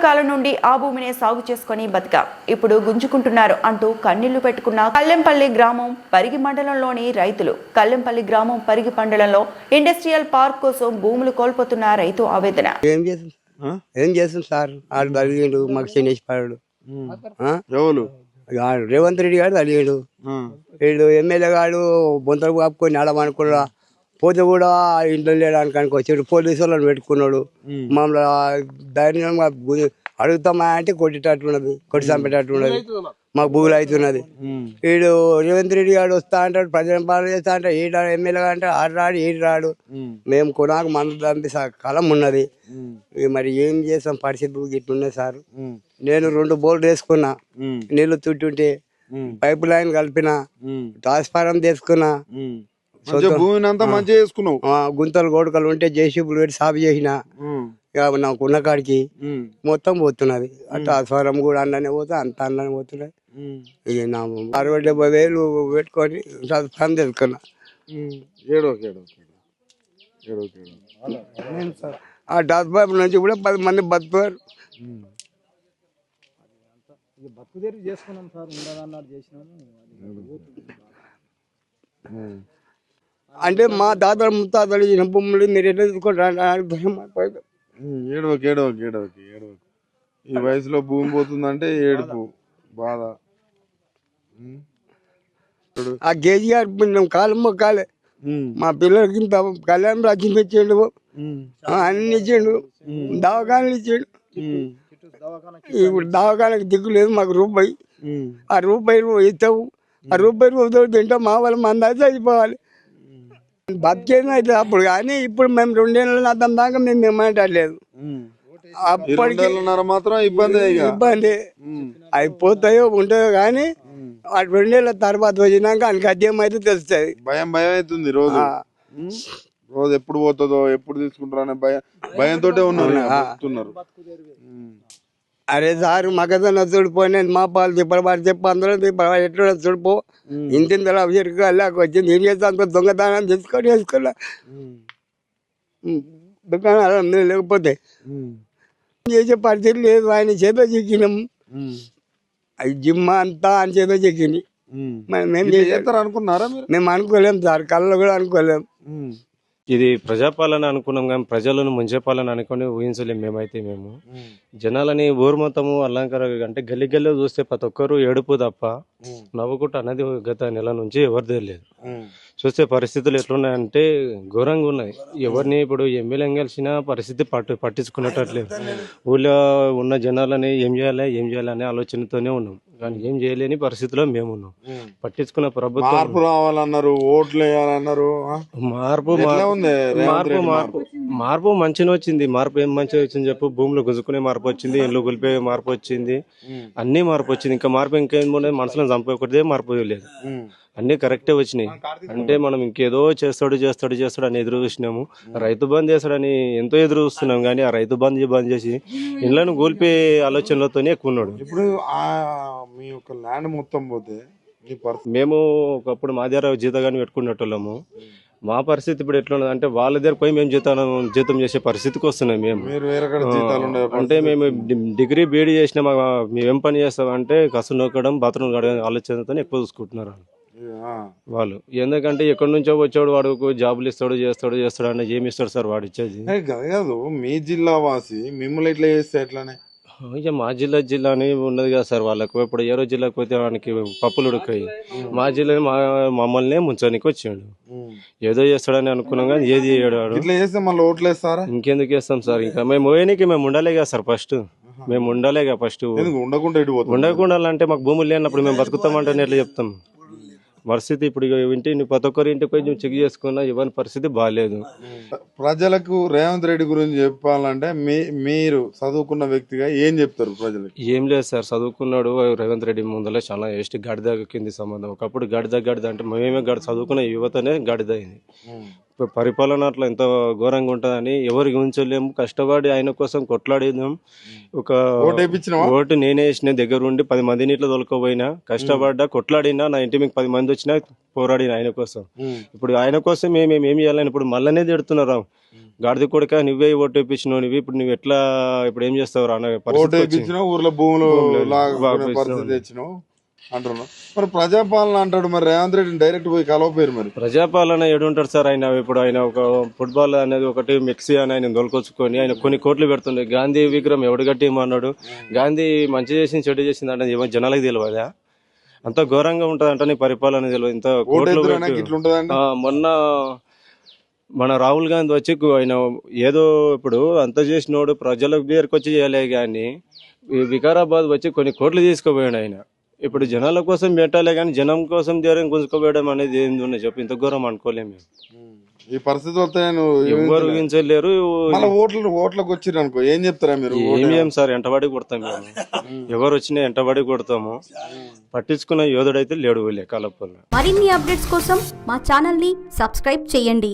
కాలం నుండి ఆ భూమినే సాగు చేసుకుని బతికా ఇప్పుడు గుంజుకుంటున్నారు అంటూ కన్నీళ్లు పెట్టుకున్న కల్లెంపల్లి గ్రామం పరిగి మండలంలోని రైతులు. కల్లెంపల్లి గ్రామం పరిగి మండలంలో ఇండస్ట్రియల్ పార్క్ కోసం భూములు కోల్పోతున్న రైతు ఆవేదన. ఏం చేస్తుంది సార్? ఆడు తలిగాడు, మాకు శనేష్ పాడు. రేవంత్ రెడ్డి గారు తలిగాడు. వీడు ఎమ్మెల్యే గారు బొంతలు కాపుకొని ఆడమనుకున్నా పోతే కూడా ఇంట్లో లేడానికి వచ్చాడు. పోలీసు వాళ్ళని పెట్టుకున్నాడు. మమ్మల్ని ధైర్యంగా అడుగుతామా అంటే కొట్టేటట్టున్నది, కొట్టి చంపేటట్టున్నది. మాకు భూములు అవుతున్నది. వీడు రేవంత్ రెడ్డి గారు వస్తా అంటాడు, ప్రజల పాలన చేస్తా అంటాడు. ఈడు ఎమ్మెల్యే అంటే ఆడు రాడు, ఈడు రాడు. మేము కొనాకు మన దంపి కలం ఉన్నది. మరి ఏం చేస్తాం? పరిస్థితి ఇట్లున్నాయి సార్. నేను 2 బోర్లు వేసుకున్నా, నీళ్లు చుట్టుంటే పైప్ లైన్ కలిపిన, ట్రాన్స్ఫారం తీసుకున్నా, గుంతలు గోడకలు ఉంటే జేసీబీలు పెట్టి సాగు చేసిన. నాకు ఉన్న కాడికి మొత్తం పోతున్నది. ట్రాన్స్ఫారం కూడా అన్ననే పోతా, అంత అన్ననే పోతున్నది. ఇక నా 60-70 వేలు పెట్టుకొని ట్రాన్స్ఫారం తీసుకున్నా. ఆ ట్రాన్స్ఫారం నుంచి కూడా 10 మంది బతుకుతారు. అంటే మా తాతలు ముత్తాతలు ఇచ్చిన భూములు మీరు ఎట్లా తీసుకుంటారు? ఈ వయసులో భూమి పోతుందంటే ఏడుపు, బాధ. ఆ కేజీఆర్ కాలం మొక్కాలే. మా పిల్లలకి ఇంత కళ్యాణం రాజ్యం ఇచ్చిండు, అన్ని ఇచ్చిండు, దవాఖానలు ఇచ్చిండు. ఇప్పుడు దవాఖానకు దిక్కు లేదు మాకు. రూపాయి ఆ రూపాయలు ఇస్తావు, ఆ రూపాయలు తింటాం. మా వాళ్ళ మందాజు అయిపోవాలి, బతికేది అయితే అప్పుడు. కానీ ఇప్పుడు మేము 2 ఏళ్ళ అర్థం దాకా మేము ఏమంటలేదు. అప్పటికి మాత్రం ఇబ్బంది అయిపోతాయో ఉంటాయో. కానీ ఆ 2 ఏళ్ళ తర్వాత వచ్చినాక ఆయనకి అధ్యయం అయితే తెలుస్తుంది. భయం అవుతుంది. రోజు ఎప్పుడు పోతుందో, ఎప్పుడు తీసుకుంటారో అనే భయంతో ఉన్నారు. అరే సార్ మగదన్న చూడిపోయి మా పాలు తిప్పలబాటు చెప్పి అందరూ ఎట్లా చూడిపో, ఇంటింతలా వెళ్ళాక వచ్చింది. ఏం చేస్తా అంత దొంగతనం తీసుకొని వేసుకున్నా. దుకాణాలు లేకపోతే చేసే పరిస్థితి లేదు. ఆయన చేత చెక్కినాం, అవి జిమ్ అంతా ఆయన చేత చెక్కింది. మేము అనుకోలేం సార్, కళ్ళు కూడా అనుకోలేం. ఇది ప్రజాపాలన అనుకున్నాం కానీ ప్రజలను ముంచే పాలన అనుకుని ఊహించలేం. మేము జనాలని ఊరు మొత్తము అలంకార అంటే గల్లీ గల్లీ చూస్తే ప్రతి ఒక్కరు ఏడుపు తప్ప నవ్వుకుంటూ అన్నది గత నెల నుంచి ఎవరు తెలియదు. చూస్తే పరిస్థితులు ఎట్లున్నాయంటే ఘోరంగా ఉన్నాయి. ఎవరిని ఇప్పుడు ఎమ్మెల్యే కలిసిన పరిస్థితి పట్టించుకునేటట్లేదు. ఊళ్ళో ఉన్న జనాలని ఏం చేయాలి అనే ఆలోచనతోనే ఉన్నాం, కానీ ఏం చేయలేని పరిస్థితిలో మేము ఉన్నాం. పట్టించుకున్న ప్రభుత్వం రావాలన్నారు, ఓట్లు వేయాలన్నారు. మార్పు మంచిగా వచ్చింది. మార్పు ఏం మంచిగా వచ్చింది చెప్పు? భూములు గుంజుకునే మార్పు వచ్చింది, ఇల్లు కొలిపే మార్పు వచ్చింది, అన్ని మార్పు వచ్చింది. ఇంకా మార్పు ఇంకేం మనసులను చంపే మార్పు లేదు. అన్ని కరెక్టే వచ్చినాయి. అంటే మనం ఇంకేదో చేస్తాడు అని ఎదురు చూసినాము. రైతు బంద్ చేస్తాడని ఎంతో ఎదురు చూస్తున్నాం, కానీ ఆ రైతు బంద్ చేసి ఇళ్లను కోల్పే ఆలోచనలతోనే ఎక్కువ ఉన్నాడు. ఇప్పుడు మీ యొక్క ల్యాండ్ మొత్తం పోతే మేము ఒకప్పుడు మా దగ్గర జీతగాని పెట్టుకున్నట్టున్నాము. మా పరిస్థితి ఇప్పుడు ఎట్లా ఉన్నది అంటే వాళ్ళ దగ్గర పోయి మేము జీతం చేసే పరిస్థితికి వస్తున్నాం. మేము అంటే మేము డిగ్రీ బీడీ చేసిన మేమేం పని చేస్తామంటే కసు నొక్కడం, బాత్రూమ్ కడగడం ఆలోచనతో ఎక్కువ చూసుకుంటున్నారు వాళ్ళు. ఎందుకంటే ఎక్కడి నుంచో వచ్చాడు, వాడు జాబులు చేస్తాడు అంటే ఏమి ఇస్తాడు సార్ వాడు ఇచ్చేది? కాదు, మీ జిల్లా వాసి మిమ్మల్ని ఎట్లా చేస్తే ఎట్లానే? ఇక మా జిల్లా అని ఉన్నది కదా సార్ వాళ్ళకు. ఇప్పుడు ఏ రోజు జిల్లాకు పోతే వానికి పప్పులు ఉడకాయి. మా జిల్లా మమ్మల్ని ముంచానికి వచ్చాడు. ఏదో చేస్తాడని అనుకున్నాం కానీ ఏది చేయడాడు. ఇట్లా చేస్తే మళ్ళీ ఓట్లు వేస్తారా? ఇంకెందుకు వేస్తాం సార్? ఇంకా మేము పోయేనికి మేము ఉండాలే కదా సార్. మేము ఉండాలే కదా ఫస్ట్. ఉండకుండా అంటే మాకు భూములు లేనప్పుడు మేము బతుకుతామంటే ఎట్లా చెప్తాం? పరిస్థితి ఇప్పుడు ప్రతి ఒక్కరి ఇంటికి పోయి చెక్ చేసుకున్నా ఎవరి పరిస్థితి బాగాలేదు. ప్రజలకు రేవంత్ రెడ్డి గురించి చెప్పాలంటే మీరు చదువుకున్న వ్యక్తిగా ఏం చెప్తారు ప్రజలకు? ఏం లేదు సార్, చదువుకున్నాడు. రేవంత్ రెడ్డి ముందర చాలా గడిద కింది సంబంధం. ఒకప్పుడు గడిద అంటే మేమే చదువుకున్న యువతనే గడిద అయింది. పరిపాలన అట్లా ఎంత ఘోరంగా ఉంటుందని ఎవరికి ఉంచలేము. కష్టపడి ఆయన కోసం కొట్లాడినాం. ఒక ఓటు వేయించినావా? ఓటు నేనే వేసిన దగ్గర ఉండి 10 మందిని ఇట్లా తొలకపోయినా, కష్టపడ్డా, కొట్లాడినా, నా ఇంటి మీకు 10 మంది వచ్చినా పోరాడిన ఆయన కోసం. ఇప్పుడు ఆయన కోసం మేము ఏం చేయాలని ఇప్పుడు మళ్ళనే తిడుతున్నారు. గాడిద కొడుక నువ్వే ఓటు వేయించినావు, నువ్వు ఇప్పుడు నువ్వు ఎట్లా ఇప్పుడు ఏం చేస్తావు అనే ఓటు పరిస్థితి వచ్చింది. వేయించినావు, ఊర్లో భూములు లాక్కునే పరిస్థితి తెచ్చినావు అంటున్నావు. మరి ప్రజాపాలన అంటాడు, మరి రేవంత్ రెడ్డిని డైరెక్ట్ పోయి కలవపోయారు. మరి ప్రజాపాలన ఏడుంటాడు సార్ ఆయన. ఇప్పుడు ఆయన ఒక ఫుట్బాల్ అనేది ఒకటి మిక్సీ అని ఆయన దొలకొచ్చుకొని ఆయన కొన్ని కోట్లు పెడుతుండే. గాంధీ విగ్రహం ఎవడు కట్టేయమన్నాడు? గాంధీ మంచి చేసింది చెడు చేసింది అంటే ఏమో జనాలకు తెలియదా? అంత ఘోరంగా ఉంటది అంటే నీ పరిపాలన తెలియదు. ఇంత కోట్లు పెట్టి- ఇట్లుంటదండి. మొన్న మన రాహుల్ గాంధీ వచ్చి ఆయన ఏదో ఇప్పుడు అంత చేసినోడు ప్రజల దగ్గరకు వచ్చి చేయలే కానీ వికారాబాద్ వచ్చి కొన్ని కోట్లు తీసుకుపోయాడు ఆయన. ఇప్పుడు జనాల కోసం పెట్టాలే కానీ జనం కోసం దేరం గుంజుకోపోయడం అనేది ఏంది ఉన్నది చెప్పు? ఇంత ఘోరం అనుకోలేము మేము. ఈ పరిస్థితి వస్తే ఎవరు ఊహించలేరు. మళ్ళీ ఓట్లకు వచ్చిర్రు అనుకో, ఏం చెప్తారా మీరు? ఏం సార్ ఎంటబడి కొడతాం మేము. ఎవరు వచ్చినా ఎంటబడి కొడతాము. పట్టించుకున్న యోధుడైతే లేడు కలపల్లో. మరిన్ని అప్డేట్స్ కోసం మా ఛానల్ ని సబ్స్క్రైబ్ చేయండి.